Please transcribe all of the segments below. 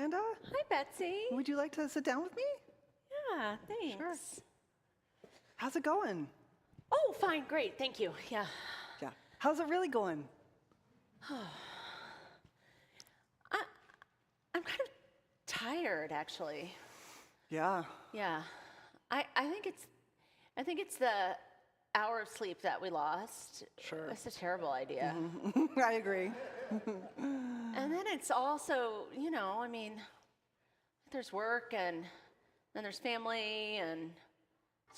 Amanda, Hi, Betsy. would you like to sit down with me? Yeah, thanks. Sure. How's it going? Oh, fine, great, thank you. Yeah. Yeah. How's it really going? I'm kind of tired, actually. Yeah. Yeah. I think it's the hour of sleep that we lost. Sure. It's a terrible idea. I agree. And then it's also, there's work and then there's family and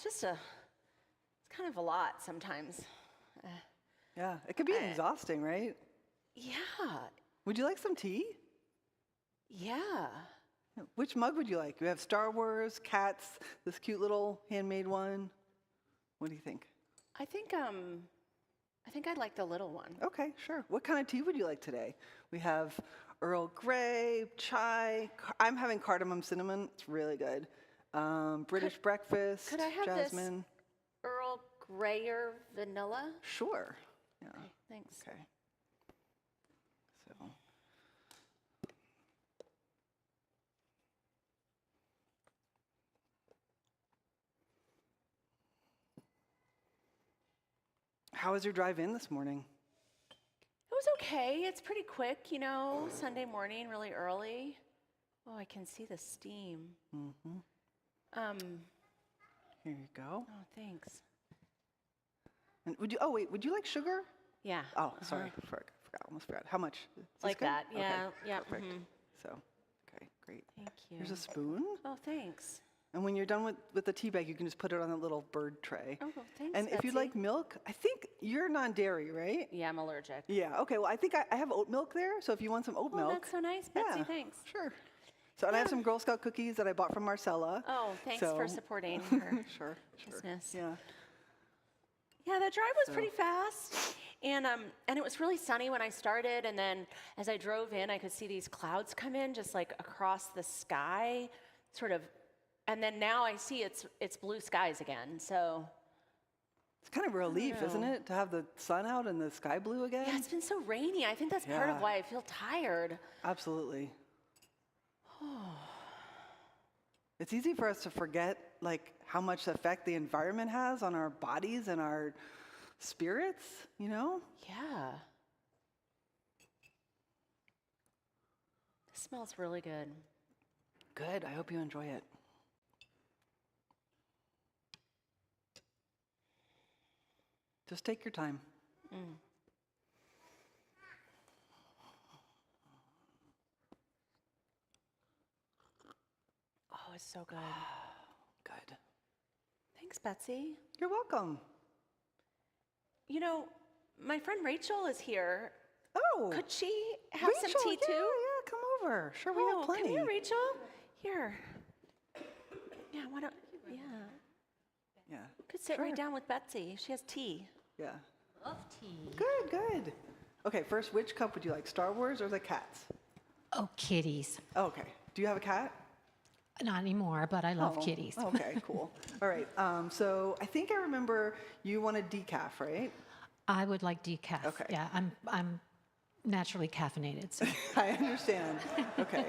it's kind of a lot sometimes. Yeah. It could be exhausting, right? Yeah. Would you like some tea? Yeah. Which mug would you like? We have Star Wars, cats, this cute little handmade one. What do you think? I think I'd like the little one. Okay, sure. What kind of tea would you like today? We have Earl Grey, chai. I'm having cardamom cinnamon. It's really good. British breakfast, could I have jasmine. this Earl Grey or vanilla? Sure. Yeah. Okay, thanks. Okay. So. How was your drive in this morning? It was okay. It's pretty quick, Sunday morning, really early. Oh, I can see the steam. Mm-hmm. Here you go. Oh, thanks. And would you like sugar? Yeah. Oh, sorry, almost forgot. How much? Is this Like good? that, yeah, Okay, yeah. perfect. mhm. So, okay, great. Thank you. Here's a spoon. Oh, thanks. And when you're done with the tea bag, you can just put it on that little bird tray. Oh, well, thanks, And if you'd Betsy. like milk, I think you're non-dairy, right? Yeah, I'm allergic. Yeah, okay, well, I think I have oat milk there, so if you want some oat Oh, milk. that's so nice, Betsy, yeah, thanks. Sure. So, and I have some Girl Scout cookies that I bought from Marcella. Oh, thanks so- for supporting her Sure. business. Yeah. Yeah, the drive was pretty fast, and it was really sunny when I started. And then as I drove in, I could see these clouds come in just like across the sky, sort of. And then now I see it's blue skies again. So It's kind of a relief, isn't know. it, to have the sun out and the sky blue again? yeah, it's been so rainy. I think that's part of Yeah. why I feel tired. Absolutely. It's easy for us to forget, like, how much effect the environment has on our bodies and our spirits, Yeah. It smells really good. Good, I hope you enjoy it. Just take your time. Oh, it's so good. Good. Thanks, Betsy. You're welcome. My friend Rachel is here. Oh, Could she have some Rachel, tea too? Yeah, come over. Sure, we have plenty. Come here, Rachel. Here. Yeah, why don't, yeah. Yeah, Could sit right down with Betsy. She has tea. yeah. Love tea. Good, good. Okay, first, which cup would you like, Star Wars or the cats? Oh, kitties. Okay. Do you have a cat? Not anymore, but I love Oh, kitties. Okay, cool. All right. So I think I remember you wanted decaf, right? I would like decaf. Okay. Yeah, I'm naturally caffeinated. So. I understand. Okay.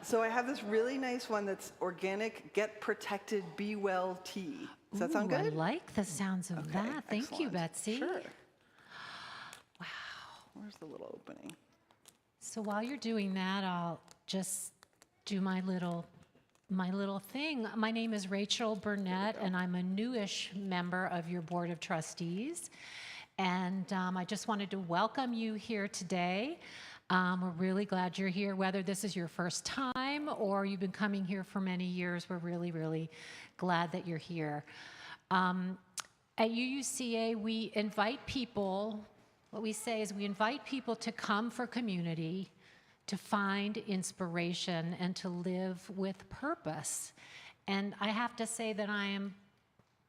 So I have this really nice one that's organic, get protected, be well tea. Does that sound Ooh, good? I like the sounds of Okay, that. Thank you, excellent. Betsy. Sure. Wow. Where's the little opening? So while you're doing that, I'll just do my little thing. My name is Rachel Burnett, and I'm a newish member of your board of trustees. And I just wanted to welcome you here today. We're really glad you're here, whether this is your first time or you've been coming here for many years. We're really, really glad that you're here. At UUCA, we invite people, what we say is we invite people to come for community, to find inspiration, and to live with purpose. And I have to say that I am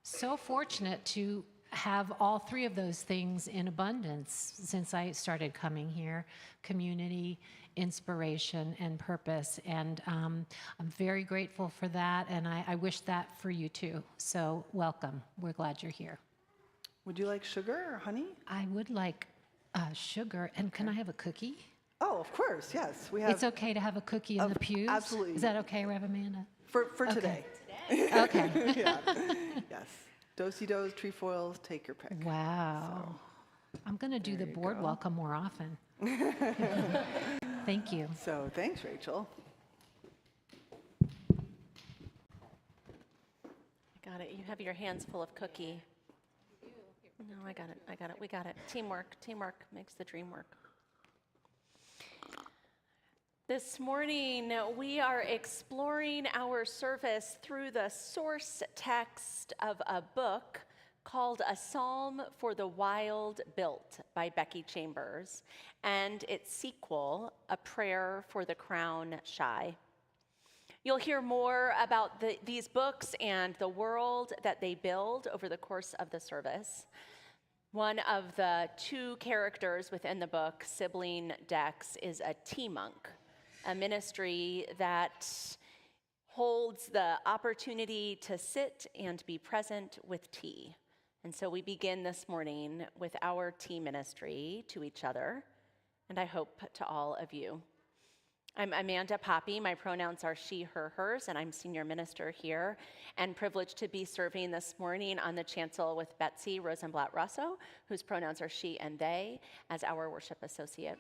so fortunate to have all three of those things in abundance since I started coming here: community, inspiration, and purpose. And I'm very grateful for that, and I wish that for you too. So welcome. We're glad you're here. Would you like sugar or honey? I would like sugar, and can I have a cookie? Oh, of course, yes. We have It's okay to have a cookie in the pews? absolutely. Is that okay, Rev Amanda? for today. Okay. Yeah. Yes. Do-si-dos, trefoils, take your pick. Wow. I'm going to do the board welcome more often. Thank you. So thanks, Rachel. Got it. You have your hands full of cookie. No, I got it. I got it. We got it. Teamwork. Teamwork makes the dream work. This morning, we are exploring our service through the source text of a book called A Psalm for the Wild Built by Becky Chambers, and its sequel, A Prayer for the Crown Shy. You'll hear more about these books and the world that they build over the course of the service. One of the two characters within the book, Sibling Dex, is a tea monk, a ministry that holds the opportunity to sit and be present with tea. And so we begin this morning with our tea ministry to each other, and I hope to all of you. I'm Amanda Poppy. My pronouns are she, her, hers, and I'm senior minister here and privileged to be serving this morning on the chancel with Betsy Rosenblatt-Russo, whose pronouns are she and they, as our worship associate.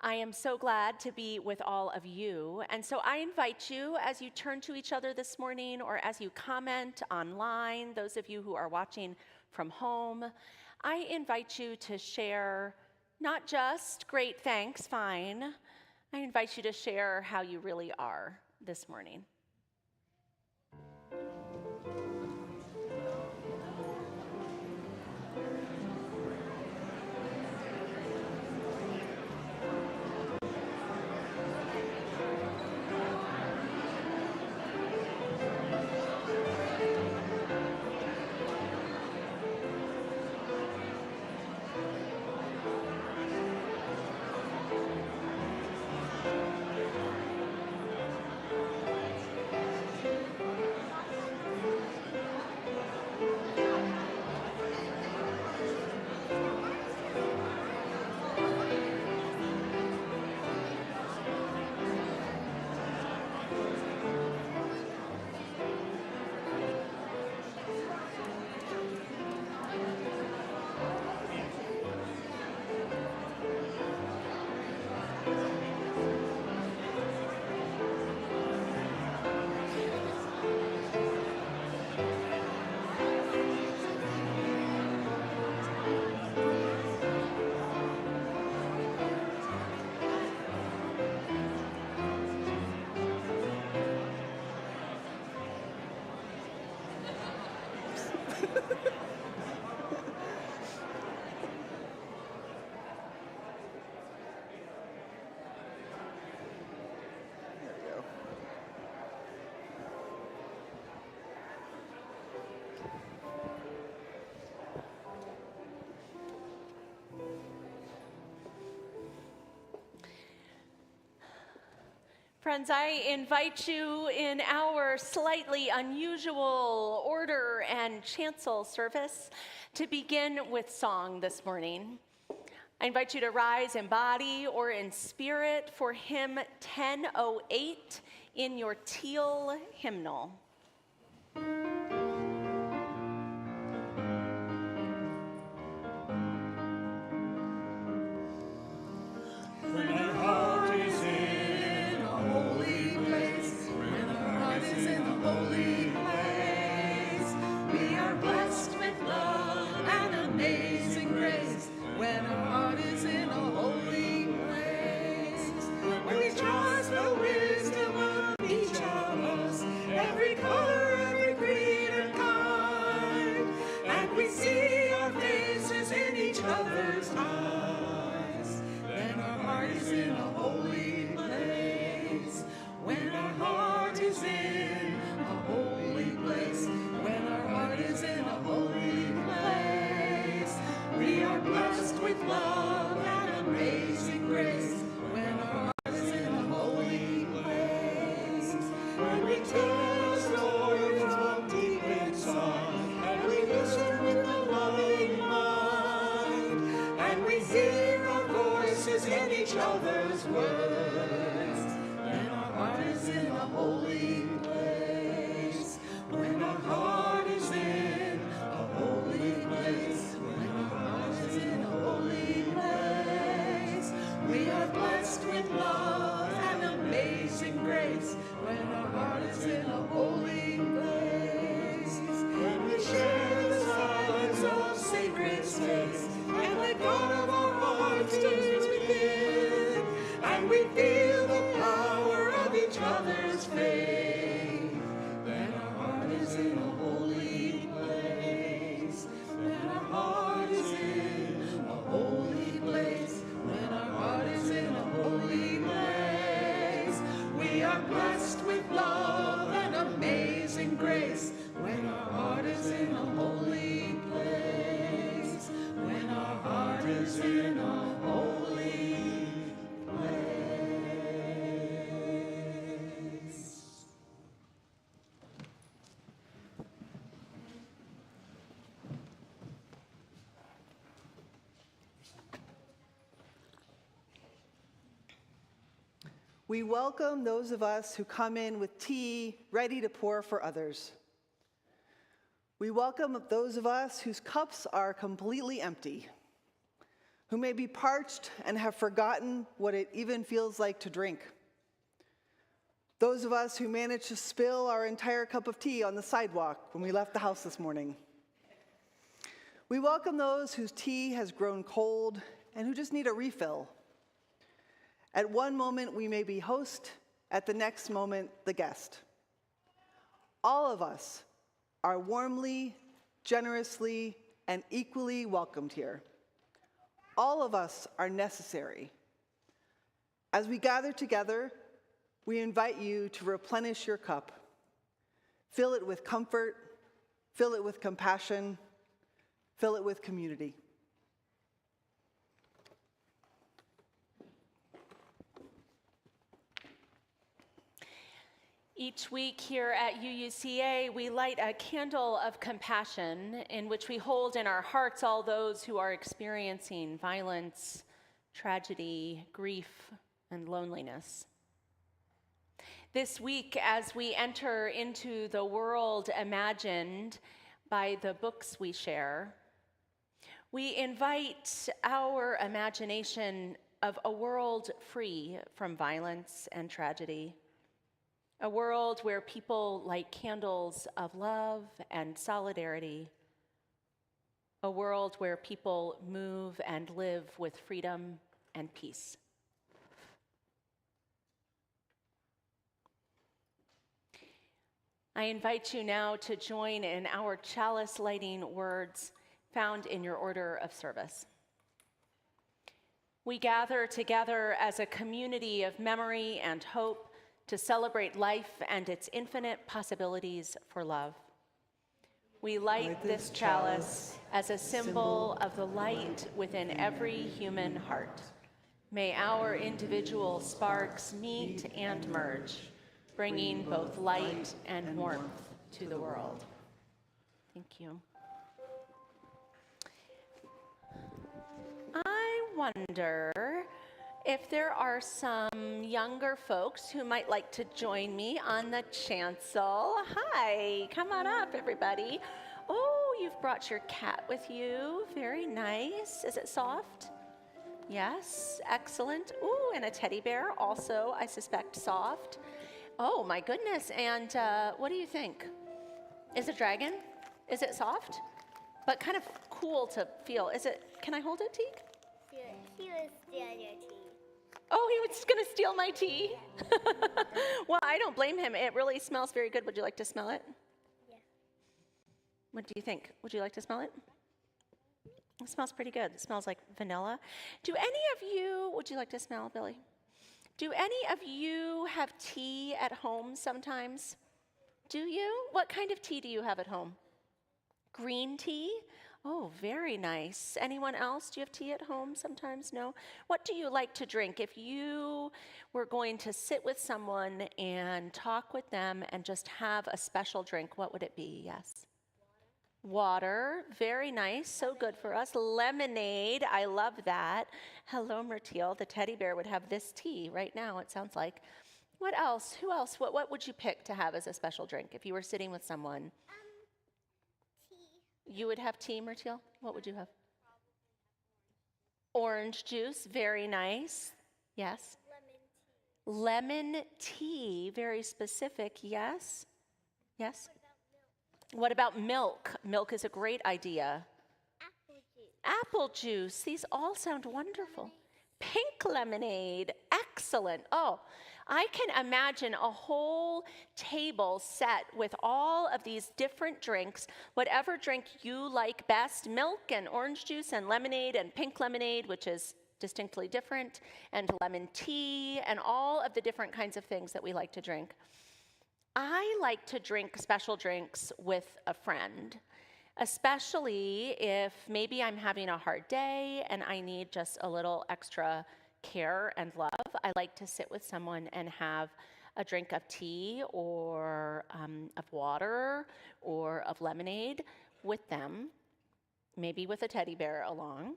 I am so glad to be with all of you, and so I invite you as you turn to each other this morning or as you comment online, those of you who are watching from home, I invite you to share not just great thanks, fine. I invite you to share how you really are this morning. There we go. Friends, I invite you in our slightly unusual order and chancel service to begin with song this morning. I invite you to rise in body or in spirit for hymn 1008 in your teal hymnal. When we trust the wisdom of each of us, every amazing grace, when our heart is in a holy place. When we share the silence of sacred space, and the God of our hearts stirs within, and we feel the power of each other's faith, then our heart is in a holy place. When our heart is in a holy place, when our heart is in a holy place, we are blessed with love and amazing grace. When our heart is in a holy place, when our heart is in a holy place. We welcome those of us who come in with tea ready to pour for others. We welcome those of us whose cups are completely empty, who may be parched and have forgotten what it even feels like to drink. Those of us who managed to spill our entire cup of tea on the sidewalk when we left the house this morning. We welcome those whose tea has grown cold and who just need a refill. At one moment, we may be host, at the next moment, the guest. All of us are warmly, generously, and equally welcomed here. All of us are necessary. As we gather together, we invite you to replenish your cup. Fill it with comfort, fill it with compassion, fill it with community. Each week here at UUCA, we light a candle of compassion in which we hold in our hearts all those who are experiencing violence, tragedy, grief, and loneliness. This week, as we enter into the world imagined by the books we share, we invite our imagination of a world free from violence and tragedy. A world where people light candles of love and solidarity. A world where people move and live with freedom and peace. I invite you now to join in our chalice lighting words found in your order of service. We gather together as a community of memory and hope to celebrate life and its infinite possibilities for love. We light this chalice as a symbol of the light within every human heart. May our individual sparks meet and merge, bringing both light and warmth to the world. Thank you. I wonder if there are some younger folks who might like to join me on the chancel. Hi, come on up, everybody. Oh, you've brought your cat with you. Very nice. Is it soft? Yes, excellent. Ooh, and a teddy bear, also, I suspect, soft. Oh, my goodness. And what do you think? Is it dragon? Is it soft? But kind of cool to feel. Is it, can I hold it, Teague? He was stealing your tea. Oh, he was going to steal my tea? Well, I don't blame him. It really smells very good. Would you like to smell it? Yeah. What do you think? Would you like to smell it? It smells pretty good. It smells like vanilla. Do any of you, would you like to smell, Billy? Do any of you have tea at home sometimes? Do you? What kind of tea do you have at home? Green tea? Oh, very nice. Anyone else? Do you have tea at home sometimes? No? What do you like to drink? If you were going to sit with someone and talk with them and just have a special drink, what would it be? Yes? Water. Very nice. So good for us. Lemonade. I love that. Hello, Myrtil. The teddy bear would have this tea right now, it sounds like. What else? Who else? What would you pick to have as a special drink if you were sitting with someone? You would have tea, Myrtil? What would you have? Orange juice, very nice. Yes? Lemon tea, very specific, yes? Yes? What about milk? Milk is a great idea. Apple juice. Apple juice, these all sound wonderful. Pink lemonade, excellent. Oh, I can imagine a whole table set with all of these different drinks, whatever drink you like best, milk and orange juice and lemonade and pink lemonade, which is distinctly different, and lemon tea, and all of the different kinds of things that we like to drink. I like to drink special drinks with a friend, especially if maybe I'm having a hard day and I need just a little extra care and love. I like to sit with someone and have a drink of tea or of water or of lemonade with them, maybe with a teddy bear along.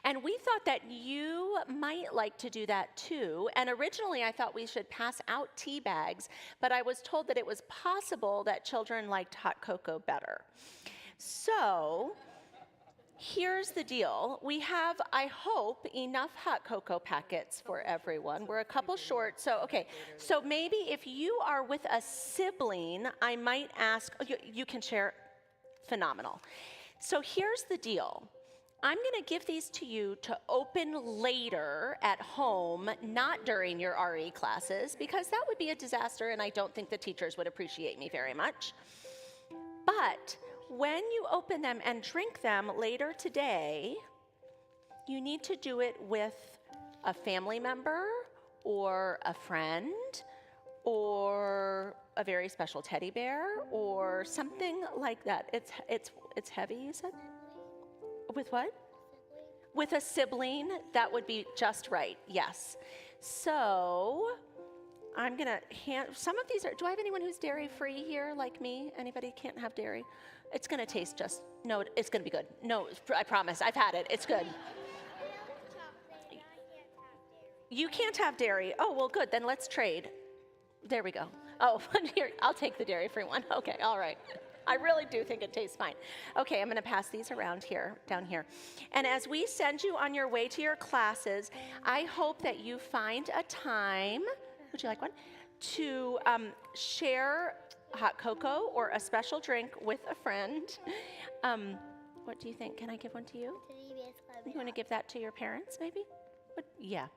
And we thought that you might like to do that too. And originally I thought we should pass out tea bags, but I was told that it was possible that children liked hot cocoa better. So here's the deal. We have, I hope, enough hot cocoa packets for everyone. We're a couple short, so okay. So maybe if you are with a sibling, I might ask, you can share, phenomenal. So here's the deal. I'm going to give these to you to open later at home, not during your RE classes, because that would be a disaster and I don't think the teachers would appreciate me very much. But when you open them and drink them later today, you need to do it with a family member or a friend or a very special teddy bear or something like that. It's heavy, you said? With what? With a sibling, that would be just right, yes. So I'm gonna hand, some of these are, do I have anyone who's dairy free here like me? Anybody can't have dairy? It's gonna taste just, no, it's gonna be good. No, I promise, I've had it, it's good. You can't have dairy. Oh, well, good, then let's trade. There we go. Oh, here, I'll take the dairy free one. Okay, all right. I really do think it tastes fine. Okay, I'm gonna pass these around here, down here. And as we send you on your way to your classes, I hope that you find a time, would you like one, to share hot cocoa or a special drink with a friend. What do you think? Can I give one to you? You wanna give that to your parents, maybe? Yeah.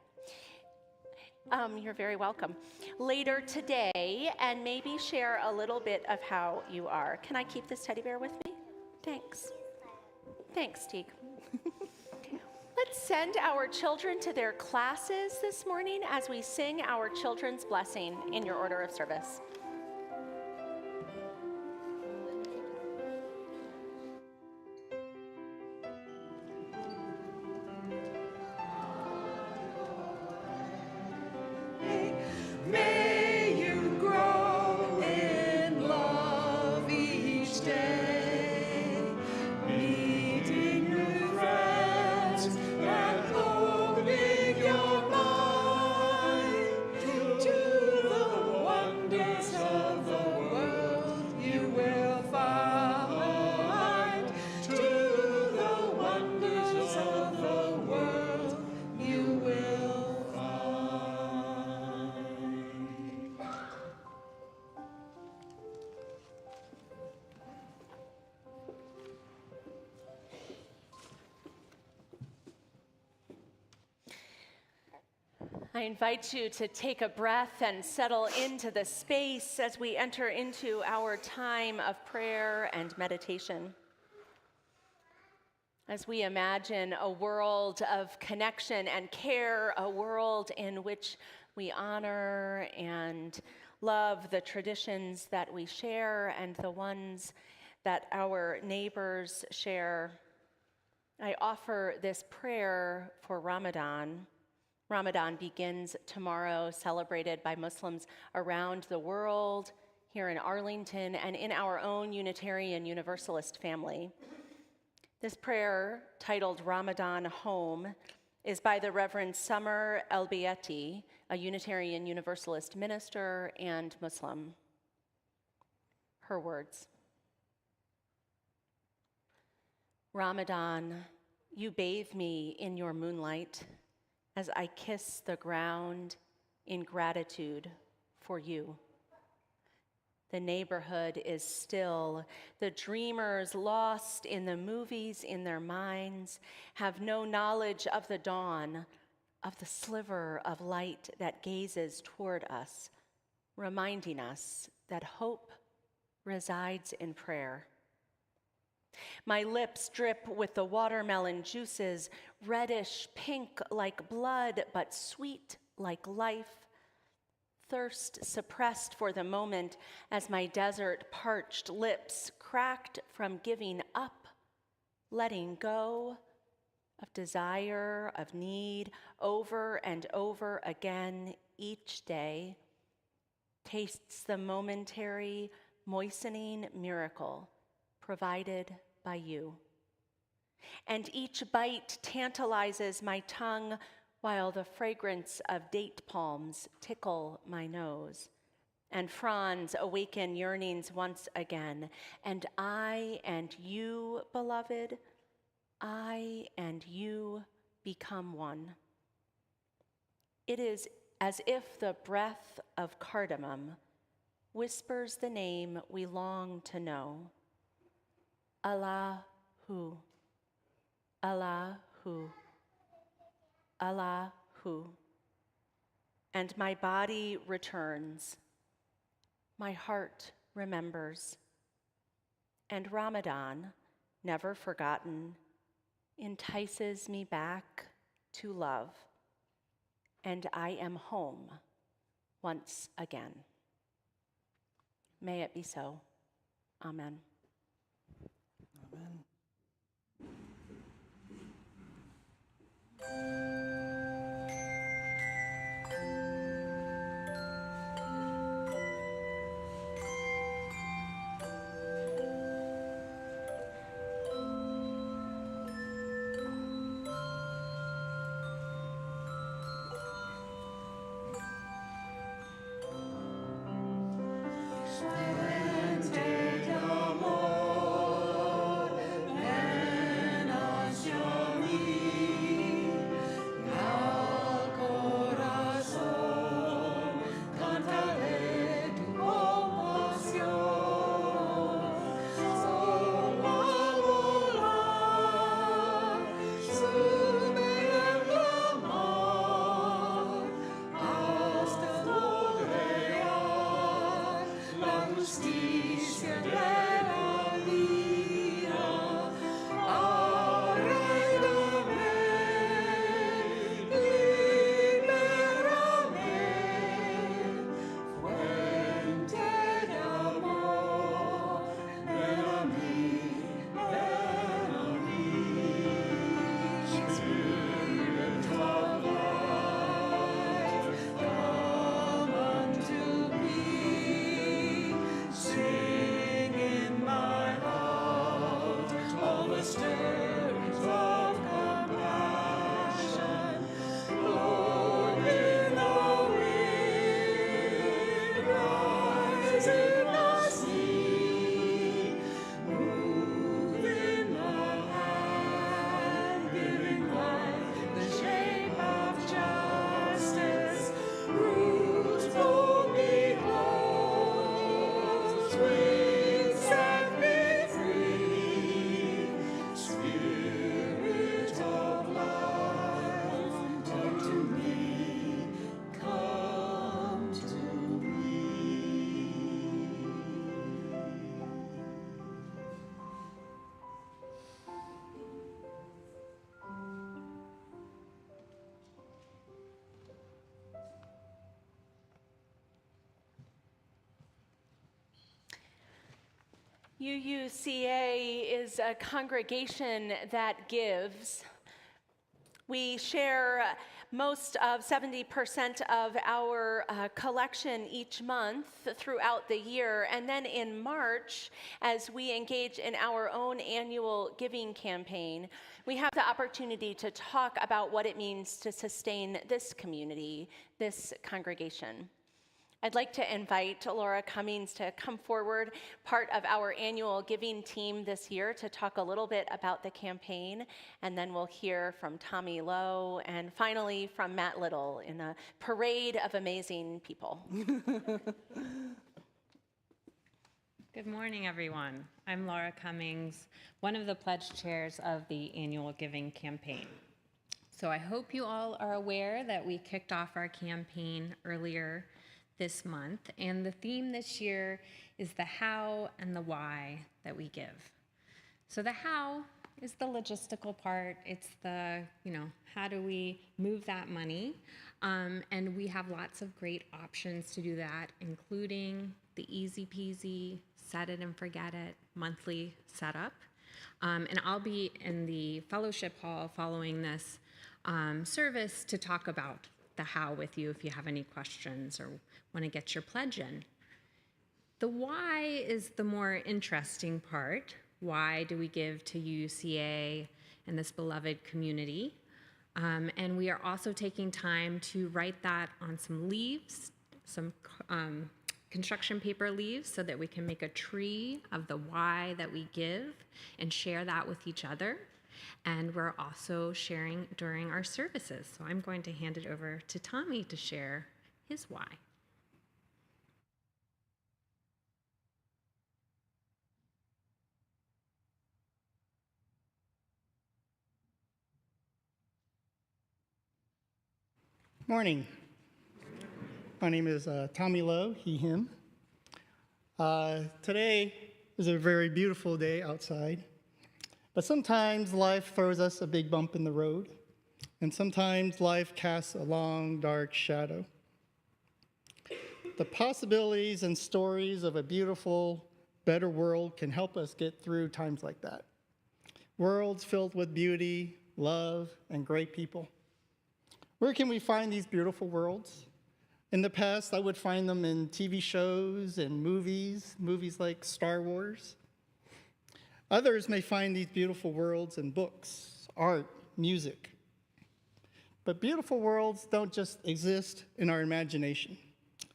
You're very welcome. Later today, and maybe share a little bit of how you are. Can I keep this teddy bear with me? Thanks. Thanks, Teague. Let's send our children to their classes this morning as we sing our children's blessing in your order of service. May you grow in love each day, meeting new friends and opening your mind to the wonders of the world you will find, to the wonders of the world you will find. I invite you to take a breath and settle into the space as we enter into our time of prayer and meditation. As we imagine a world of connection and care, a world in which we honor and love the traditions that we share and the ones that our neighbors share, I offer this prayer for Ramadan. Ramadan begins tomorrow, celebrated by Muslims around the world, here in Arlington, and in our own Unitarian Universalist family. This prayer, titled Ramadan Home, is by the Reverend Summer El-Bayati, a Unitarian Universalist minister and Muslim. Her words. Ramadan, you bathe me in your moonlight as I kiss the ground in gratitude for you. The neighborhood is still. The dreamers lost in the movies in their minds have no knowledge of the dawn, of the sliver of light that gazes toward us, reminding us that hope resides in prayer. My lips drip with the watermelon juices, reddish pink like blood, but sweet like life. Thirst suppressed for the moment as my desert parched lips cracked from giving up, letting go of desire, of need, over and over again each day, tastes the momentary, moistening miracle provided by you. And each bite tantalizes my tongue while the fragrance of date palms tickle my nose, and fronds awaken yearnings once again. And I and you, beloved, I and you become one. It is as if the breath of cardamom whispers the name we long to know. Allahu, Allahu, Allahu. And my body returns, my heart remembers, and Ramadan, never forgotten, entices me back to love, and I am home once again. May it be so. Amen. Amen. UUCA is a congregation that gives. We share most of 70% of our collection each month throughout the year. And then in March, as we engage in our own annual giving campaign, we have the opportunity to talk about what it means to sustain this community, this congregation. I'd like to invite Laura Cummings to come forward, part of our annual giving team this year, to talk a little bit about the campaign, and then we'll hear from Tommy Lowe, and finally from Matt Little in a parade of amazing people. Good morning, everyone. I'm Laura Cummings, one of the pledge chairs of the annual giving campaign. So I hope you all are aware that we kicked off our campaign earlier this month, and the theme this year is the how and the why that we give. So the how is the logistical part. It's the, how do we move that money? And we have lots of great options to do that, including the easy peasy, set it and forget it monthly setup. And I'll be in the fellowship hall following this service to talk about the how with you if you have any questions or want to get your pledge in. The why is the more interesting part. Why do we give to UCA and this beloved community? And we are also taking time to write that on some leaves, some construction paper leaves, so that we can make a tree of the why that we give and share that with each other. And we're also sharing during our services. So I'm going to hand it over to Tommy to share his why. Morning. My name is Tommy Lowe, he, him. Today is a very beautiful day outside, but sometimes life throws us a big bump in the road, and sometimes life casts a long, dark shadow. The possibilities and stories of a beautiful, better world can help us get through times like that. Worlds filled with beauty, love, and great people. Where can we find these beautiful worlds? In the past, I would find them in TV shows and movies like Star Wars. Others may find these beautiful worlds in books, art, music. But beautiful worlds don't just exist in our imagination.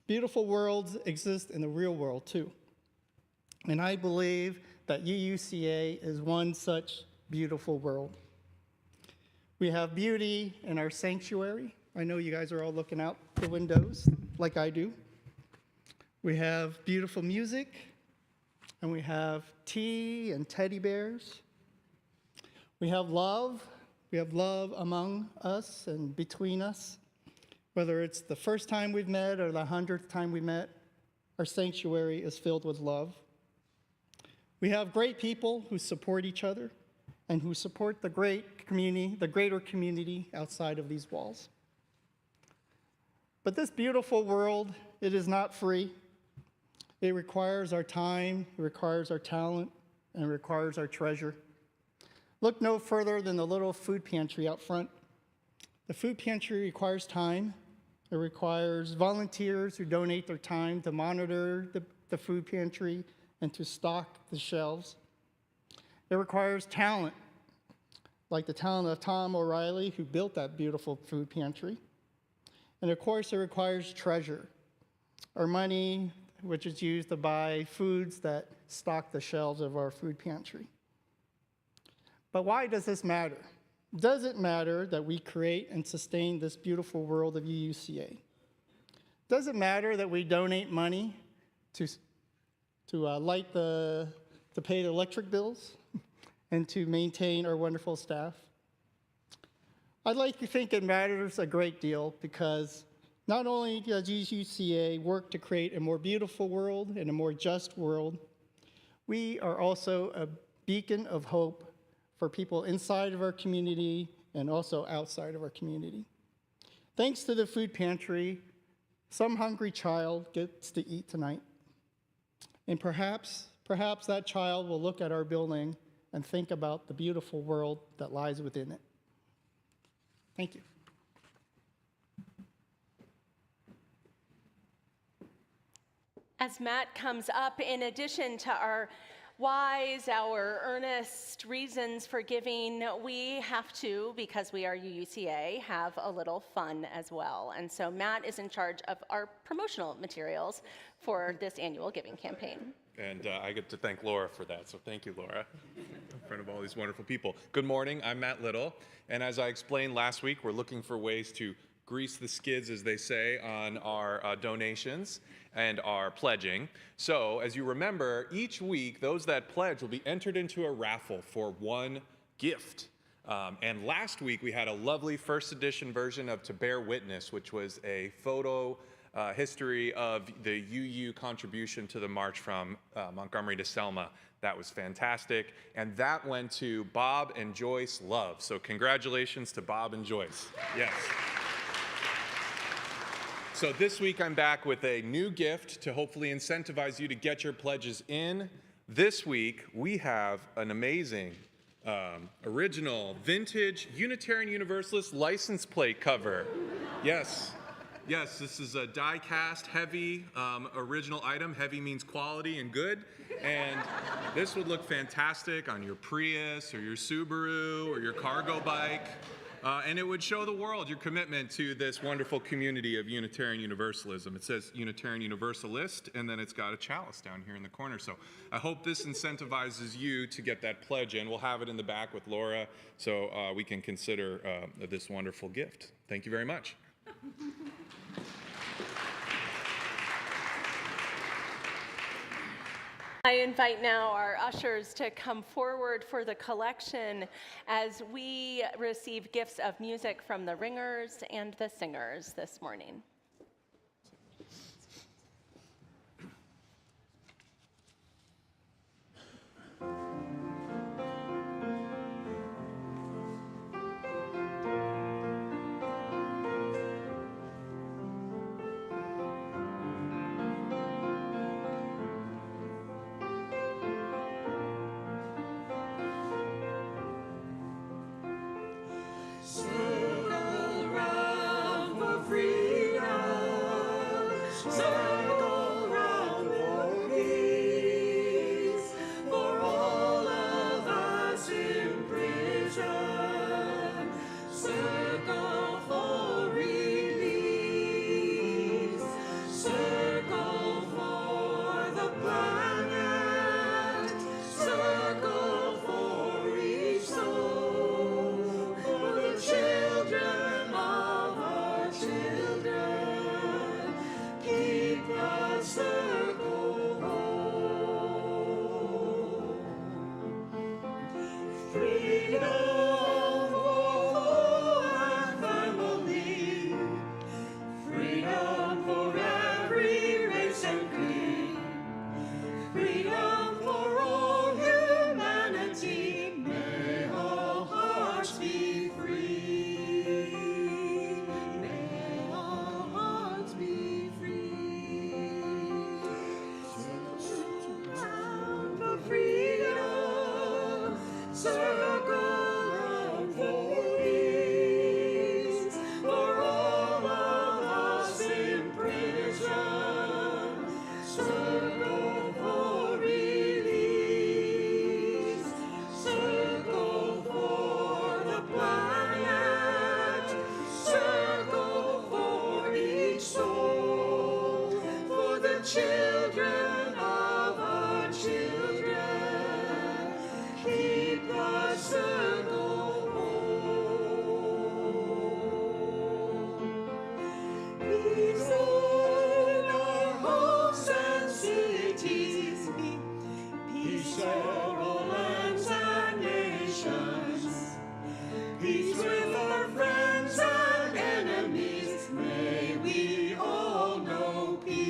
Beautiful worlds exist in the real world too. And I believe that UUCA is one such beautiful world. We have beauty in our sanctuary. I know you guys are all looking out the windows like I do. We have beautiful music, and we have tea and teddy bears. We have love. We have love among us and between us. Whether it's the first time we've met or the 100th time we met, our sanctuary is filled with love. We have great people who support each other and who support the greater community outside of these walls. But this beautiful world, it is not free. It requires our time, it requires our talent, and it requires our treasure. Look no further than the little food pantry out front. The food pantry requires time. It requires volunteers who donate their time to monitor the food pantry and to stock the shelves. It requires talent, like the talent of Tom O'Reilly, who built that beautiful food pantry. And of course, it requires treasure, our money, which is used to buy foods that stock the shelves of our food pantry. But why does this matter? Does it matter that we create and sustain this beautiful world of UUCA? Does it matter that we donate money to pay the electric bills and to maintain our wonderful staff? I'd like to think it matters a great deal, because not only does UUCA work to create a more beautiful world and a more just world, we are also a beacon of hope for people inside of our community and also outside of our community. Thanks to the food pantry, some hungry child gets to eat tonight. And perhaps that child will look at our building and think about the beautiful world that lies within it. Thank you. As Matt comes up, in addition to our whys, our earnest reasons for giving, we have to, because we are UUCA, have a little fun as well. And so Matt is in charge of our promotional materials for this annual giving campaign. And I get to thank Laura for that, so thank you, Laura, in front of all these wonderful people. Good morning, I'm Matt Little, and as I explained last week, we're looking for ways to grease the skids, as they say, on our donations and our pledging. So, as you remember, each week, those that pledge will be entered into a raffle for one gift. And last week, we had a lovely first edition version of To Bear Witness, which was a photo history of the UU contribution to the march from Montgomery to Selma. That was fantastic. And that went to Bob and Joyce Love. So congratulations to Bob and Joyce. Yes. So this week I'm back with a new gift to hopefully incentivize you to get your pledges in. This week we have an amazing original vintage Unitarian Universalist license plate cover. Yes. Yes, this is a die-cast, heavy, original item. Heavy means quality and good. And this would look fantastic on your Prius or your Subaru or your cargo bike. And it would show the world your commitment to this wonderful community of Unitarian Universalism. It says Unitarian Universalist, and then it's got a chalice down here in the corner. So I hope this incentivizes you to get that pledge in. We'll have it in the back with Laura so we can consider this wonderful gift. Thank you very much. I invite now our ushers to come forward for the collection as we receive gifts of music from the ringers and the singers this morning. Circle round for freedom, circle round for peace, for all of us in prison, circle for release, circle for the planet, circle for each soul, for the children of our children, keep the circle whole. Freedom for our family, freedom for every race and creed, freedom for all humanity, may all hearts be free, may all hearts be free. Circle round for freedom, circle round for peace, for all of us in prison, circle for release, circle for the planet, circle for each soul, for the children of our children, keep the circle whole. Peace in our homes and cities, peace over all lands and nations, peace with our friends and enemies, may we all know peace.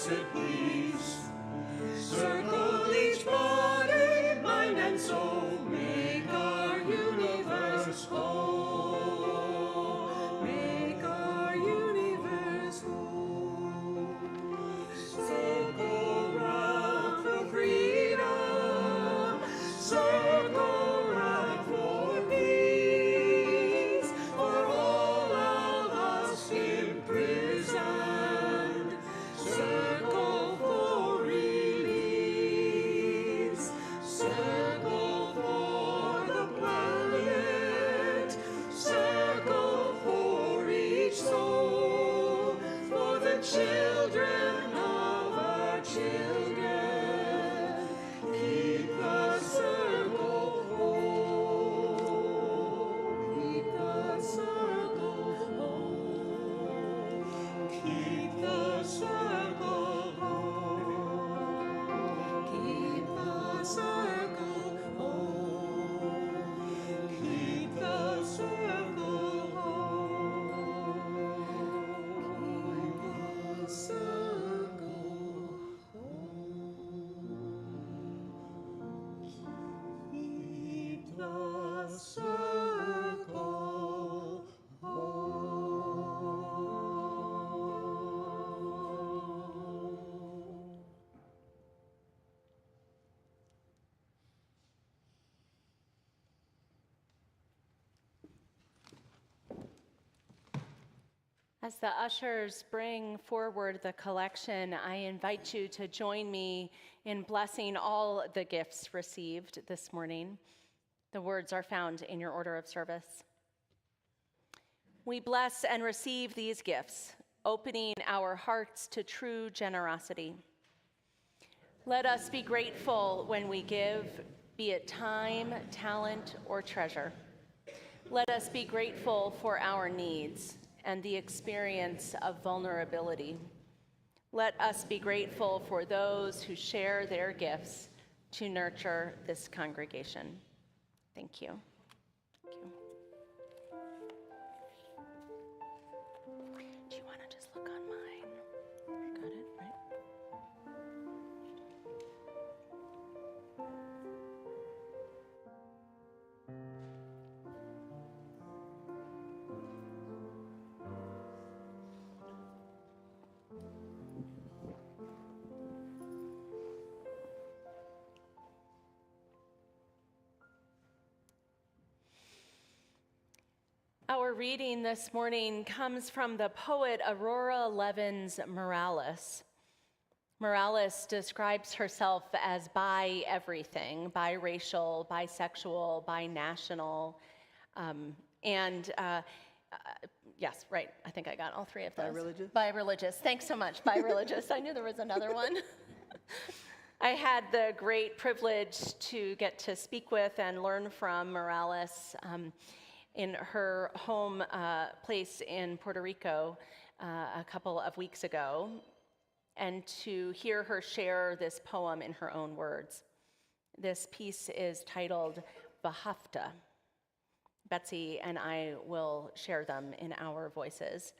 blessed peace. Circle each body, mind and soul, make our universe whole. Make our universe whole. Circle round for freedom, circle round for peace, for all of us imprisoned. Circle for release, circle for the planet, circle for each soul, for the children of our children. Keep the circle whole. Keep the circle whole. Keep the circle whole. Keep the circle whole. Keep the circle whole. Keep the circle whole. Keep the circle whole. As the ushers bring forward the collection, I invite you to join me in blessing all the gifts received this morning. The words are found in your order of service. We bless and receive these gifts, opening our hearts to true generosity. Let us be grateful when we give, be it time, talent, or treasure. Let us be grateful for our needs and the experience of vulnerability. Let us be grateful for those who share their gifts to nurture this congregation. Thank you. Thank you. Do you want to just look on mine? Got it, right? Our reading this morning comes from the poet Aurora Levins Morales. Morales describes herself as bi-everything, biracial, bisexual, binational, yes, right, I think I got all three of those. Bi-religious? Bi-religious, thanks so much, bi-religious. I knew there was another one. I had the great privilege to get to speak with and learn from Morales in her home place in Puerto Rico a couple of weeks ago, and to hear her share this poem in her own words. This piece is titled Wahafteh. Betsy and I will share them in our voices.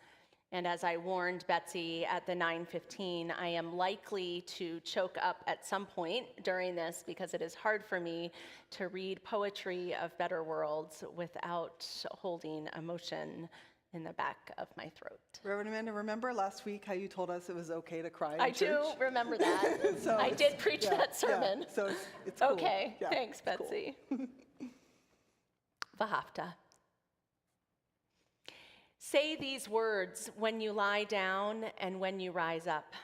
And as I warned Betsy at the 9:15, I am likely to choke up at some point during this because it is hard for me to read poetry of better worlds without holding emotion in the back of my throat. Reverend Amanda, remember last week how you told us it was okay to cry in I church? do remember that. So I it's- did preach yeah, that sermon. Yeah, so it's cool. Okay, Yeah, thanks, it's cool. Betsy. Wahafteh. Say these words when you lie down and when you rise up,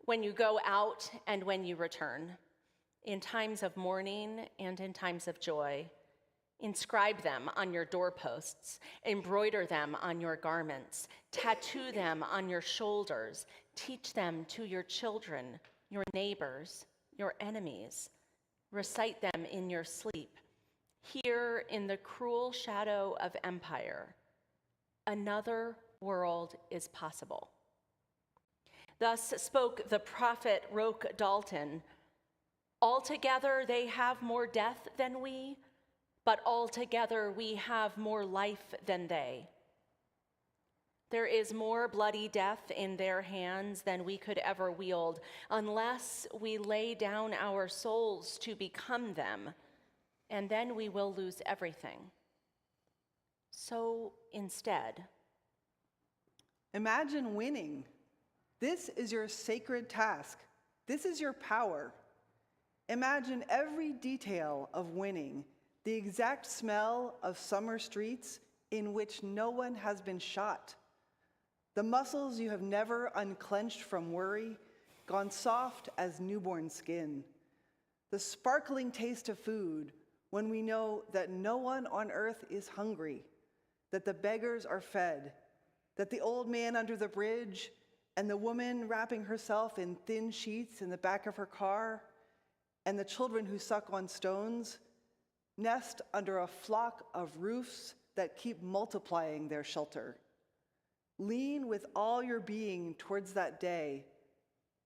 when you go out and when you return, in times of mourning and in times of joy. Inscribe them on your doorposts, embroider them on your garments, tattoo them on your shoulders, teach them to your children, your neighbors, your enemies. Recite them in your sleep. Here in the cruel shadow of empire, another world is possible. Thus spoke the prophet Roque Dalton. Altogether they have more death than we, but altogether we have more life than they. There is more bloody death in their hands than we could ever wield unless we lay down our souls to become them, and then we will lose everything. So instead, imagine winning. This is your sacred task. This is your power. Imagine every detail of winning, the exact smell of summer streets in which no one has been shot, the muscles you have never unclenched from worry, gone soft as newborn skin, the sparkling taste of food when we know that no one on earth is hungry, that the beggars are fed, that the old man under the bridge and the woman wrapping herself in thin sheets in the back of her car, and the children who suck on stones, nest under a flock of roofs that keep multiplying their shelter. Lean with all your being towards that day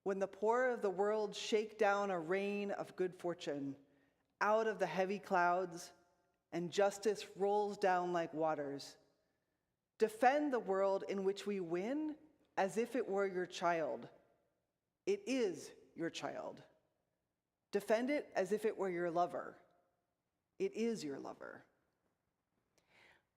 when the poor of the world shake down a rain of good fortune out of the heavy clouds and justice rolls down like waters. Defend the world in which we win as if it were your child. It is your child. Defend it as if it were your lover. It is your lover.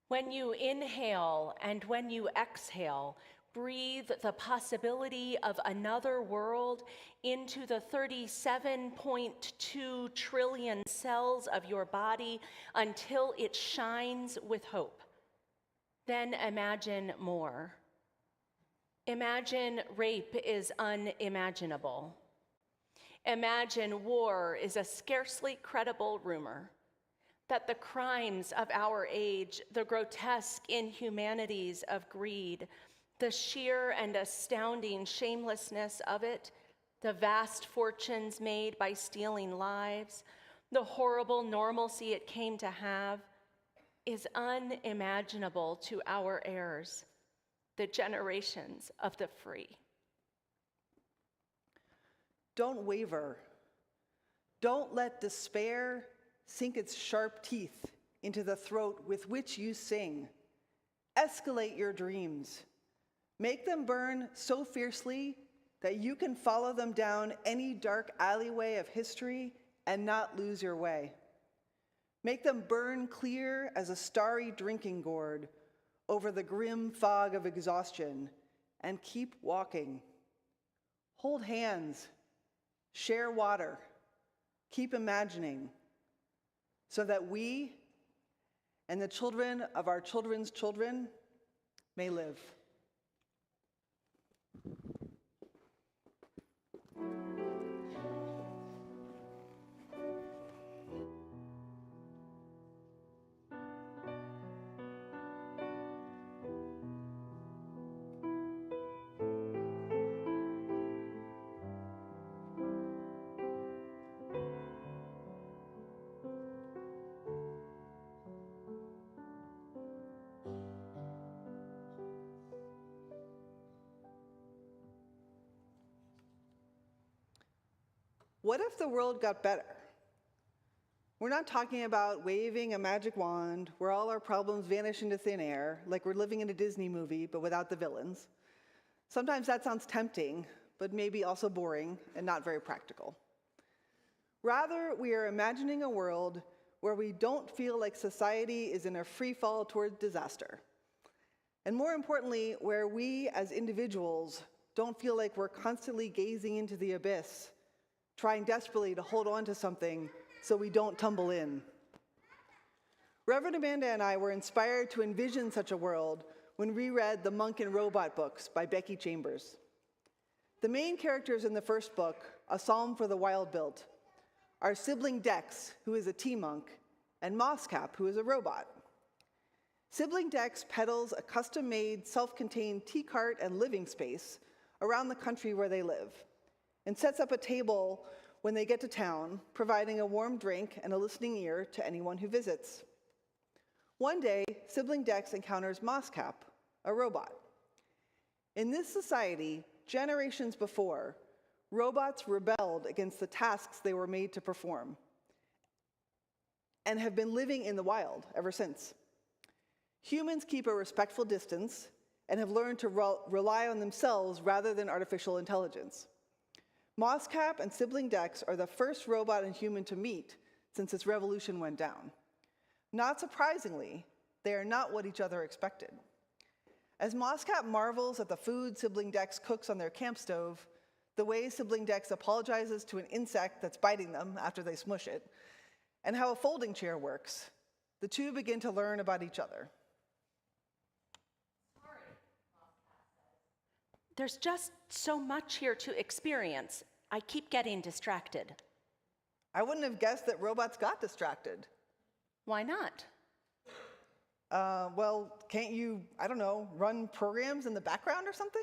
when you inhale and when you exhale, breathe the possibility of another world into the 37.2 trillion cells of your body until it shines with hope. Then imagine more. Imagine rape is unimaginable. Imagine war is a scarcely credible rumor. That the crimes of our age, the grotesque inhumanities of greed, the sheer and astounding shamelessness of it, the vast fortunes made by stealing lives, the horrible normalcy it came to have, is unimaginable to our heirs, the generations of the free. Don't waver. Don't let despair sink its sharp teeth into the throat with which you sing. Escalate your dreams. Make them burn so fiercely that you can follow them down any dark alleyway of history and not lose your way. Make them burn clear as a starry drinking gourd over the grim fog of exhaustion, and keep walking. Hold hands, share water, keep imagining, so that we and the children of our children's children may live. What if the world got better? We're not talking about waving a magic wand where all our problems vanish into thin air, like we're living in a Disney movie, but without the villains. Sometimes that sounds tempting, but maybe also boring and not very practical. Rather, we are imagining a world where we don't feel like society is in a free fall toward disaster. And more importantly, where we as individuals don't feel like we're constantly gazing into the abyss, trying desperately to hold on to something so we don't tumble in. Reverend Amanda and I were inspired to envision such a world when we read the Monk and Robot books by Becky Chambers. The main characters in the first book, A Psalm for the Wild-Built, are sibling Dex, who is a tea monk, and Mosscap, who is a robot. Sibling Dex peddles a custom-made, self-contained tea cart and living space around the country where they live, and sets up a table when they get to town, providing a warm drink and a listening ear to anyone who visits. One day, sibling Dex encounters Mosscap, a robot. In this society, generations before, robots rebelled against the tasks they were made to perform and have been living in the wild ever since. Humans keep a respectful distance and have learned to rely on themselves rather than artificial intelligence. Moscap and sibling Dex are the first robot and human to meet since its revolution went down. Not surprisingly, they are not what each other expected. As Moscap marvels at the food sibling Dex cooks on their camp stove, the way sibling Dex apologizes to an insect that's biting them after they smush it, and how a folding chair works, the two begin to learn about each other. There's just so much here to experience. I keep getting distracted. I wouldn't have guessed that robots got distracted. Why not? Well, can't you, I don't know, run programs in the background or something?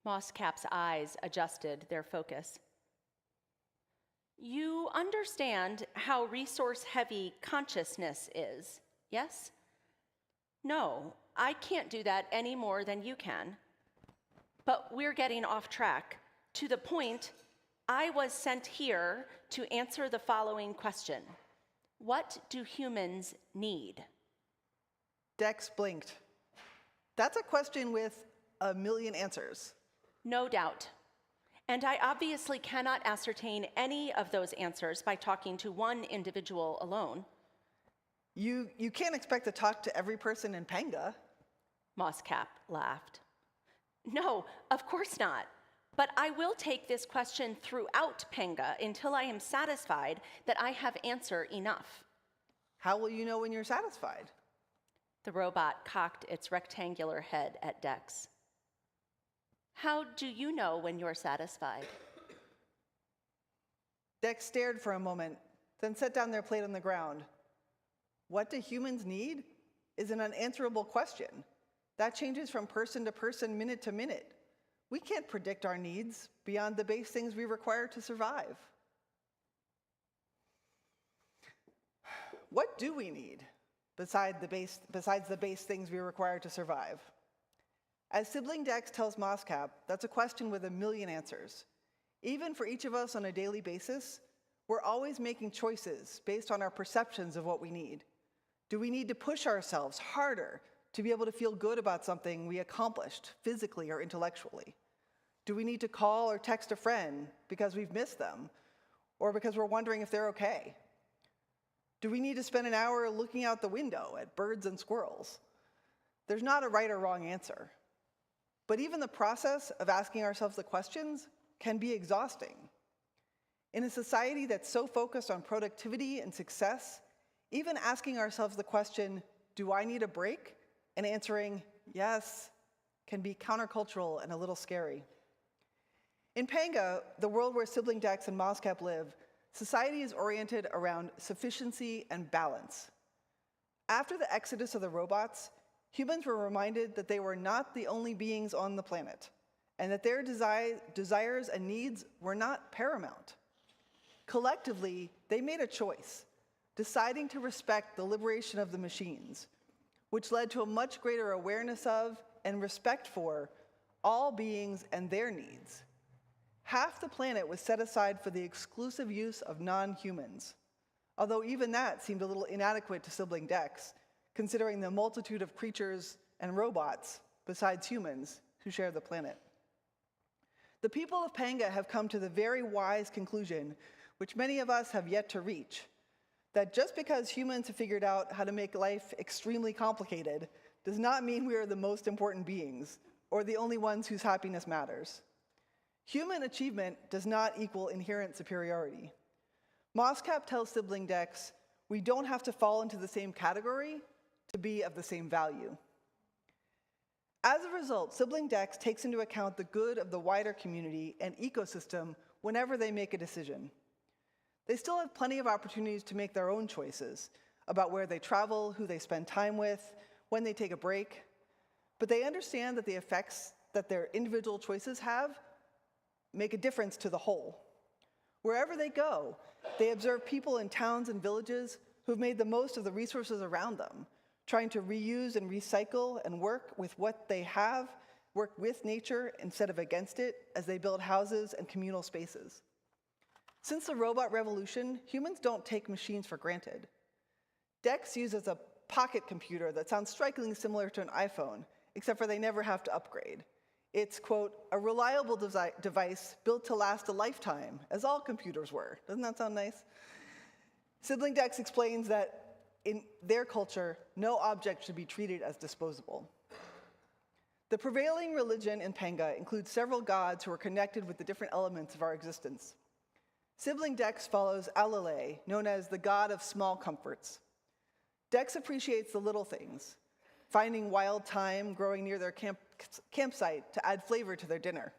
Moscap's eyes adjusted their focus. You understand how resource-heavy consciousness is, yes? No, I can't do that any more than you can. But we're getting off track. To the point, I was sent here to answer the following question. What do humans need? Dex blinked. That's a question with a million answers. No doubt. And I obviously cannot ascertain any of those answers by talking to one individual alone. You can't expect to talk to every person in Panga. Moscap laughed. No, of course not. But I will take this question throughout Panga until I am satisfied that I have answer enough. How will you know when you're satisfied? The robot cocked its rectangular head at Dex. How do you know when you're satisfied? Dex stared for a moment, then set down their plate on the ground. What do humans need is an unanswerable question. That changes from person to person, minute to minute. We can't predict our needs beyond the base things we require to survive. What do we need besides the base things we require to survive? As sibling Dex tells Moscap, that's a question with a million answers. Even for each of us on a daily basis, we're always making choices based on our perceptions of what we need. Do we need to push ourselves harder to be able to feel good about something we accomplished physically or intellectually? Do we need to call or text a friend because we've missed them or because we're wondering if they're okay? Do we need to spend an hour looking out the window at birds and squirrels? There's not a right or wrong answer. But even the process of asking ourselves the questions can be exhausting. In a society that's so focused on productivity and success, even asking ourselves the question, do I need a break? And answering, yes, can be countercultural and a little scary. In Panga, the world where sibling Dex and Moscap live, society is oriented around sufficiency and balance. After the exodus of the robots, humans were reminded that they were not the only beings on the planet, and that their desires and needs were not paramount. Collectively, they made a choice, deciding to respect the liberation of the machines, which led to a much greater awareness of and respect for all beings and their needs. Half the planet was set aside for the exclusive use of non-humans, although even that seemed a little inadequate to sibling Dex, considering the multitude of creatures and robots, besides humans, who share the planet. The people of Panga have come to the very wise conclusion, which many of us have yet to reach, that just because humans have figured out how to make life extremely complicated does not mean we are the most important beings or the only ones whose happiness matters. Human achievement does not equal inherent superiority. Moscap tells sibling Dex, we don't have to fall into the same category to be of the same value. As a result, sibling Dex takes into account the good of the wider community and ecosystem whenever they make a decision. They still have plenty of opportunities to make their own choices about where they travel, who they spend time with, when they take a break, but they understand that the effects that their individual choices have make a difference to the whole. Wherever they go, they observe people in towns and villages who've made the most of the resources around them, trying to reuse and recycle and work with what they have, work with nature instead of against it as they build houses and communal spaces. Since the robot revolution, humans don't take machines for granted. Dex uses a pocket computer that sounds strikingly similar to an iPhone except for they never have to upgrade. It's, quote, a reliable device built to last a lifetime, as all computers were. Doesn't that sound nice? Sibling Dex explains that in their culture, no object should be treated as disposable. The prevailing religion in Penga includes several gods who are connected with the different elements of our existence. Sibling Dex follows Alale, known as the god of small comforts. Dex appreciates the little things, finding wild thyme growing near their campsite to add flavor to their dinner,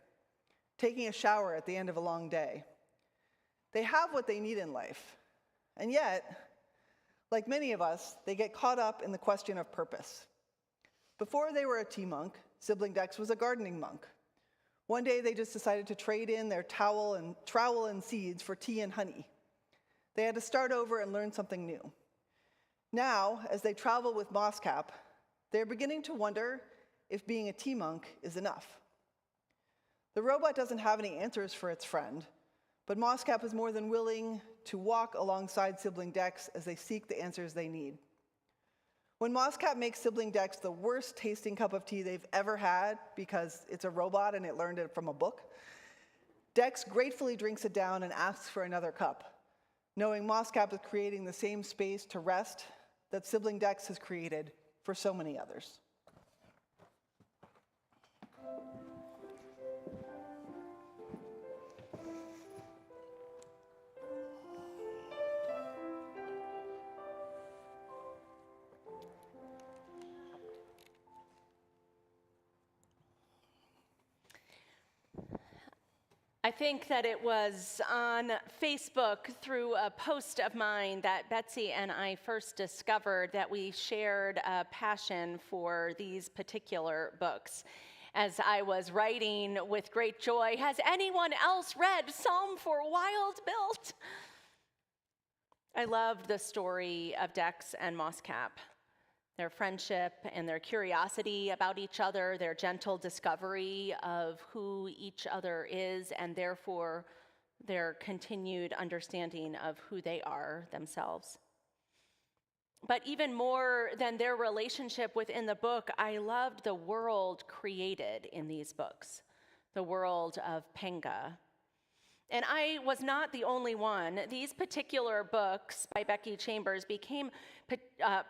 taking a shower at the end of a long day. They have what they need in life, and yet, like many of us, they get caught up in the question of purpose. Before they were a tea monk, Sibling Dex was a gardening monk. One day they just decided to trade in their trowel and seeds for tea and honey. They had to start over and learn something new. Now, as they travel with Mosscap, they're beginning to wonder if being a tea monk is enough. The robot doesn't have any answers for its friend, but Mosscap is more than willing to walk alongside Sibling Dex as they seek the answers they need. When Mosscap makes Sibling Dex the worst tasting cup of tea they've ever had because it's a robot and it learned it from a book, Dex gratefully drinks it down and asks for another cup, knowing Mosscap is creating the same space to rest that Sibling Dex has created for so many others. I think that it was on Facebook through a post of mine that Betsy and I first discovered that we shared a passion for these particular books. As I was writing with great joy, has anyone else read Psalm for Wild Built? I loved the story of Dex and Mosscap. Their friendship and their curiosity about each other, their gentle discovery of who each other is, and therefore their continued understanding of who they are themselves. But even more than their relationship within the book, I loved the world created in these books, the world of Penga. And I was not the only one. These particular books by Becky Chambers became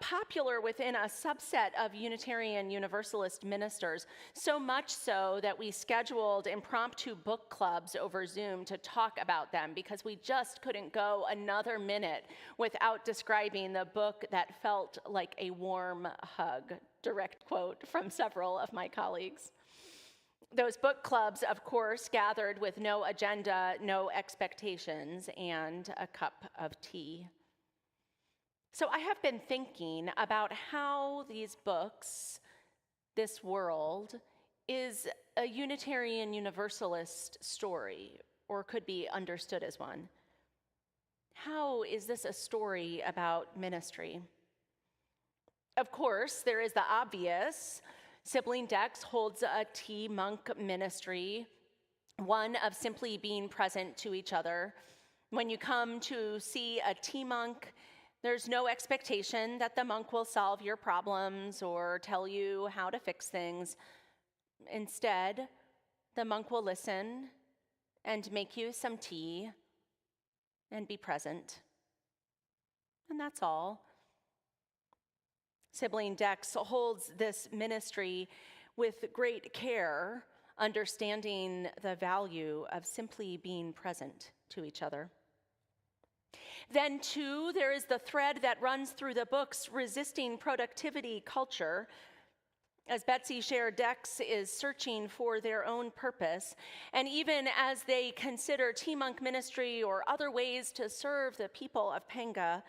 popular within a subset of Unitarian Universalist ministers, so much so that we scheduled impromptu book clubs over Zoom to talk about them because we just couldn't go another minute without describing the book that felt like a warm hug, direct quote from several of my colleagues. Those book clubs, of course, gathered with no agenda, no expectations, and a cup of tea. So I have been thinking about how these books, this world, is a Unitarian Universalist story, or could be understood as one. How is this a story about ministry? Of course, there is the obvious. Sibling Dex holds a tea monk ministry, one of simply being present to each other. When you come to see a tea monk, there's no expectation that the monk will solve your problems or tell you how to fix things. Instead, the monk will listen and make you some tea and be present. And that's all. Sibling Dex holds this ministry with great care, understanding the value of simply being present to each other. Then, too, there is the thread that runs through the books, resisting productivity culture. As Betsy shared, Dex is searching for their own purpose, and even as they consider tea monk ministry or other ways to serve the people of Penga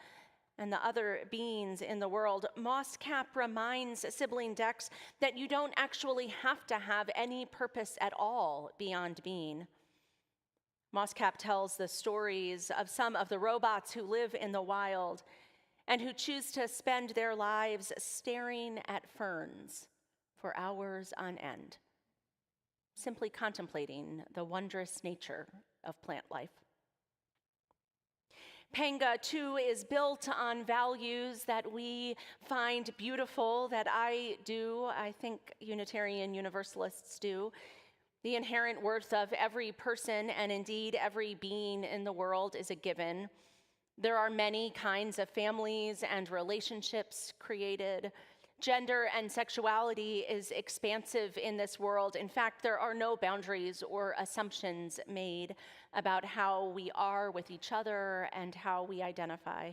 and the other beings in the world, Mosscap reminds Sibling Dex that you don't actually have to have any purpose at all beyond being. Mosscap tells the stories of some of the robots who live in the wild and who choose to spend their lives staring at ferns for hours on end, simply contemplating the wondrous nature of plant life. Panga, too, is built on values that we find beautiful, that I do, I think Unitarian Universalists do. The inherent worth of every person and indeed every being in the world is a given. There are many kinds of families and relationships created. Gender and sexuality is expansive in this world. In fact, there are no boundaries or assumptions made about how we are with each other and how we identify.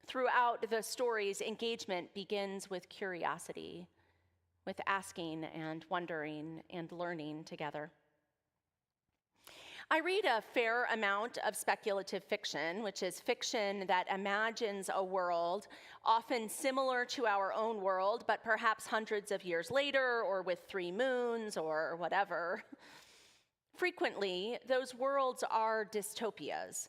Throughout the stories, engagement begins with curiosity, with asking and wondering and learning together. I read a fair amount of speculative fiction, which is fiction that imagines a world often similar to our own world, but perhaps hundreds of years later, or with 3 moons, or whatever. Frequently, those worlds are dystopias,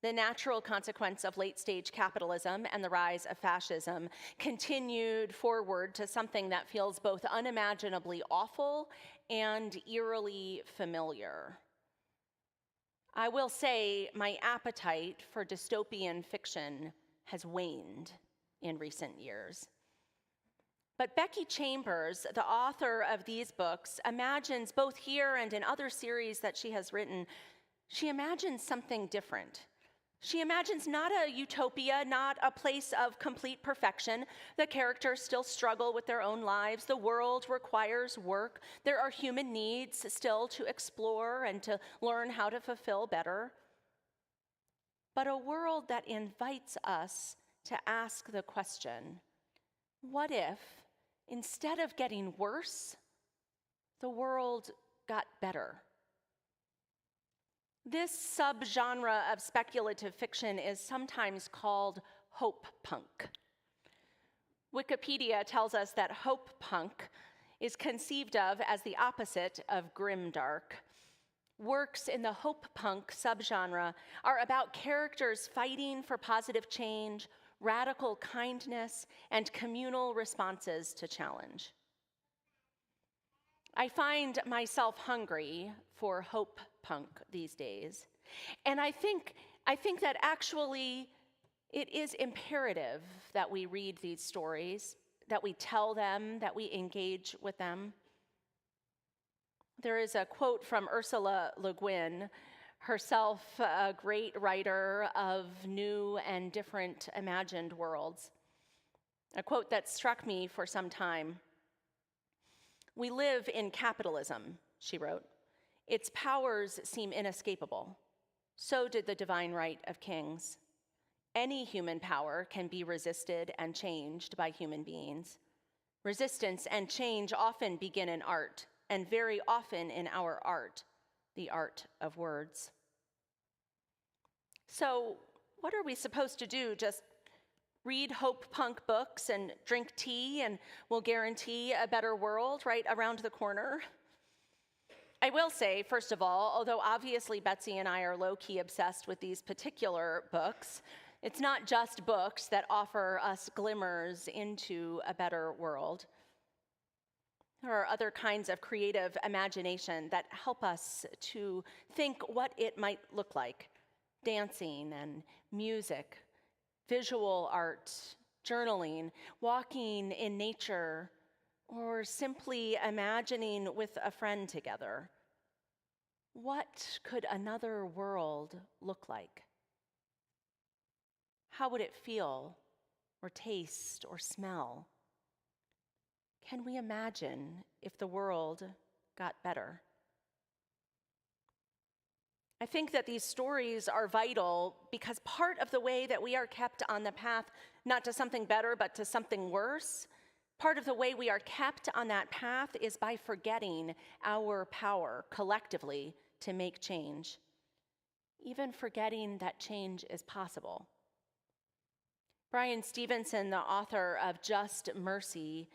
the natural consequence of late-stage capitalism and the rise of fascism, continued forward to something that feels both unimaginably awful and eerily familiar. I will say my appetite for dystopian fiction has waned in recent years. But Becky Chambers, the author of these books, imagines both here and in other series that she has written, she imagines something different. She imagines not a utopia, not a place of complete perfection. The characters still struggle with their own lives. The world requires work. There are human needs still to explore and to learn how to fulfill better. But a world that invites us to ask the question, what if, instead of getting worse, the world got better? This subgenre of speculative fiction is sometimes called hope punk. Wikipedia tells us that hope punk is conceived of as the opposite of grimdark. Works in the hope punk subgenre are about characters fighting for positive change, radical kindness, and communal responses to challenge. I find myself hungry for hope punk these days. And I think that actually it is imperative that we read these stories, that we tell them, that we engage with them. There is a quote from Ursula Le Guin, herself a great writer of new and different imagined worlds. A quote that struck me for some time. "We live in capitalism," she wrote. "Its powers seem inescapable. So did the divine right of kings. Any human power can be resisted and changed by human beings. Resistance and change often begin in art, and very often in our art, the art of words." So, what are we supposed to do? Just read hope punk books and drink tea and we'll guarantee a better world right around the corner? I will say, first of all, although obviously Betsy and I are low-key obsessed with these particular books, it's not just books that offer us glimmers into a better world. There are other kinds of creative imagination that help us to think what it might look like. Dancing and music, visual art, journaling, walking in nature, or simply imagining with a friend together. What could another world look like? How would it feel, or taste, or smell? Can we imagine if the world got better? I think that these stories are vital because part of the way that we are kept on the path, not to something better, but to something worse, part of the way we are kept on that path is by forgetting our power collectively to make change, even forgetting that change is possible. Brian Stevenson, the author of Just Mercy,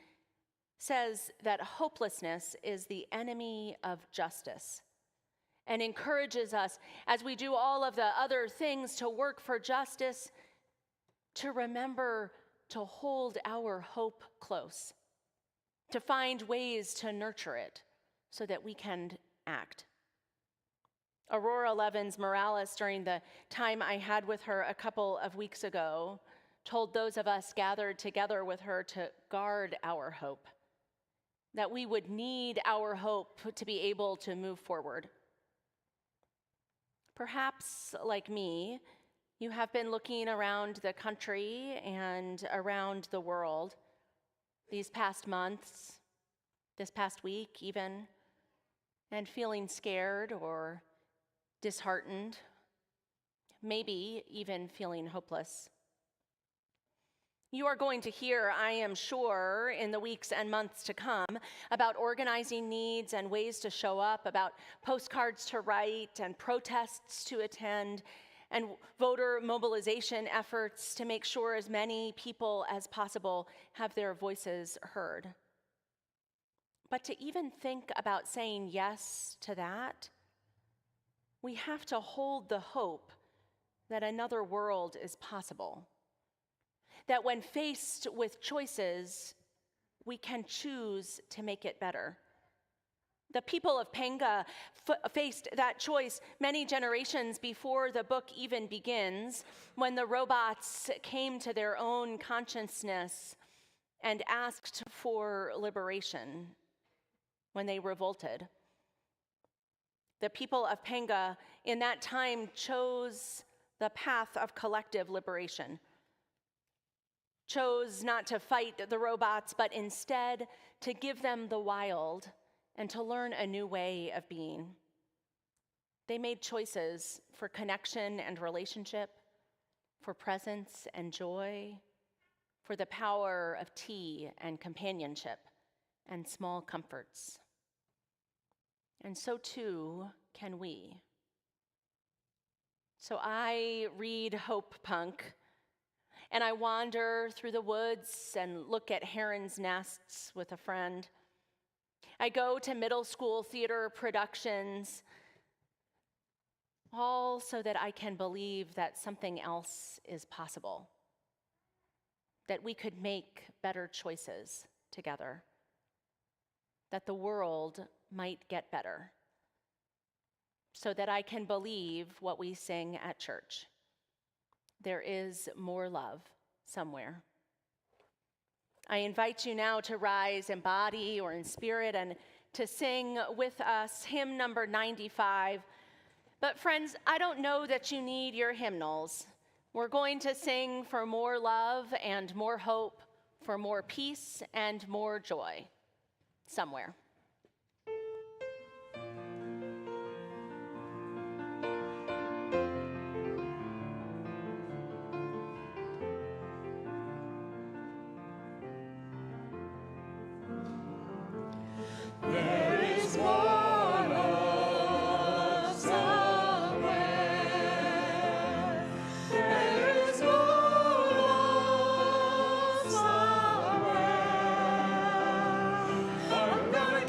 says that hopelessness is the enemy of justice, and encourages us, as we do all of the other things to work for justice, to remember to hold our hope close, to find ways to nurture it so that we can act. Aurora Levins Morales, during the time I had with her a couple of weeks ago, told those of us gathered together with her to guard our hope, that we would need our hope to be able to move forward. Perhaps, like me, you have been looking around the country and around the world these past months, this past week even, and feeling scared or disheartened, maybe even feeling hopeless. You are going to hear, I am sure, in the weeks and months to come, about organizing needs and ways to show up, about postcards to write and protests to attend, and voter mobilization efforts to make sure as many people as possible have their voices heard. But to even think about saying yes to that, we have to hold the hope that another world is possible. That when faced with choices, we can choose to make it better. The people of Penga faced that choice many generations before the book even begins, when the robots came to their own consciousness and asked for liberation, when they revolted. The people of Penga in that time chose the path of collective liberation, chose not to fight the robots, but instead to give them the wild and to learn a new way of being. They made choices for connection and relationship, for presence and joy, for the power of tea and companionship and small comforts. And so too can we. So I read Hope Punk, and I wander through the woods and look at herons' nests with a friend. I go to middle school theater productions, all so that I can believe that something else is possible, that we could make better choices together, that the world might get better, so that I can believe what we sing at church. There is more love somewhere. I invite you now to rise in body or in spirit and to sing with us hymn number 95. But friends, I don't know that you need your hymnals. We're going to sing for more love and more hope, for more peace and more joy somewhere. There is more love somewhere. There is more love somewhere. I'm gonna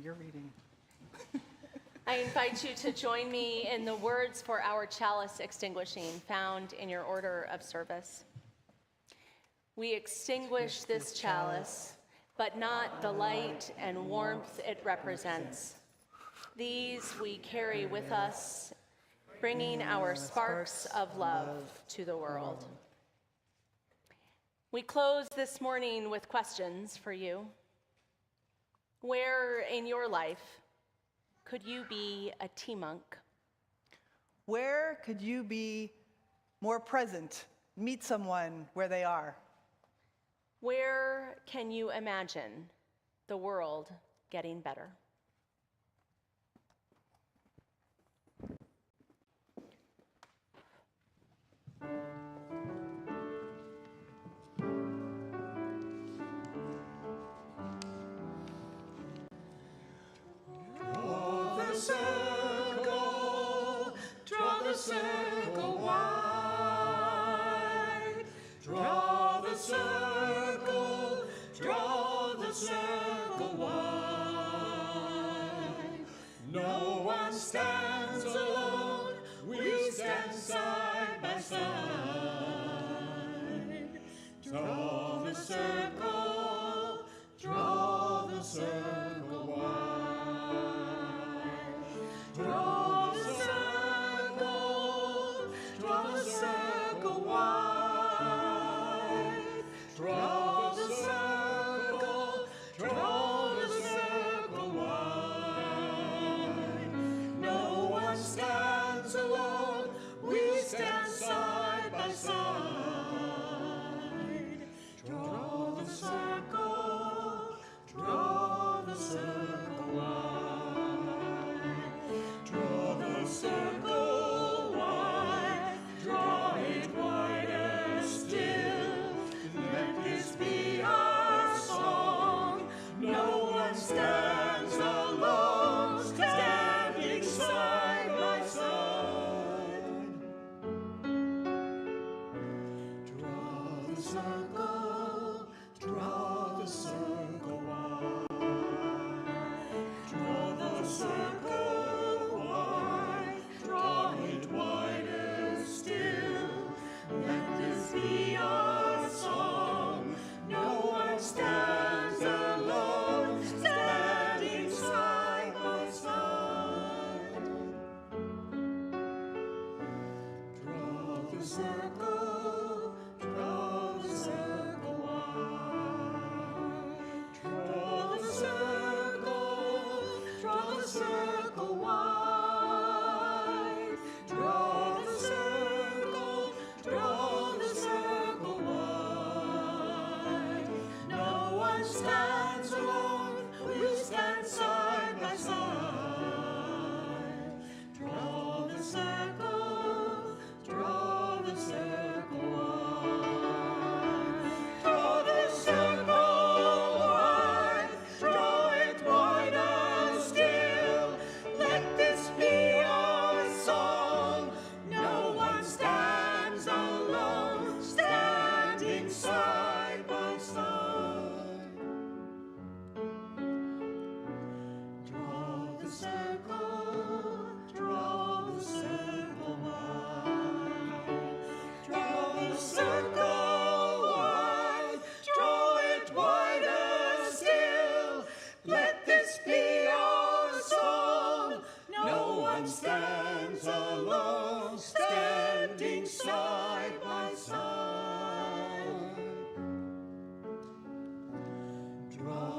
you're reading. I invite you to join me in the words for our chalice extinguishing found in your order of service. We extinguish this chalice, but not the light and warmth it represents. These we carry with us, bringing our sparks of love to the world. We close this morning with questions for you. Where in your life could you be a tea monk? Where could you be more present, meet someone where they are? Where can you imagine the world getting better? Draw the circle wide. Draw the circle wide. No one stands alone, we stand side by side. Draw the circle wide. Draw the circle wide. Draw the circle wide. No one stands alone, we stand side by side. Draw the circle wide. Draw the circle wide. Draw it wider still. Let this be our song. No one stands alone, standing side by side. Draw the circle wide. Draw the circle wide. Draw it wider still. Let this be our song. No one stands alone, standing side by side. Draw the circle wide. Draw the circle wide. Draw the circle wide. No one stands alone, we stand side by side. Draw the circle wide. Draw the circle wide. Draw it wider still. Let this be our song. No one stands alone, standing side by side. Draw the circle wide. Draw the circle wide. Draw it wider still. Let this be our song. No one stands alone, standing side by side. Draw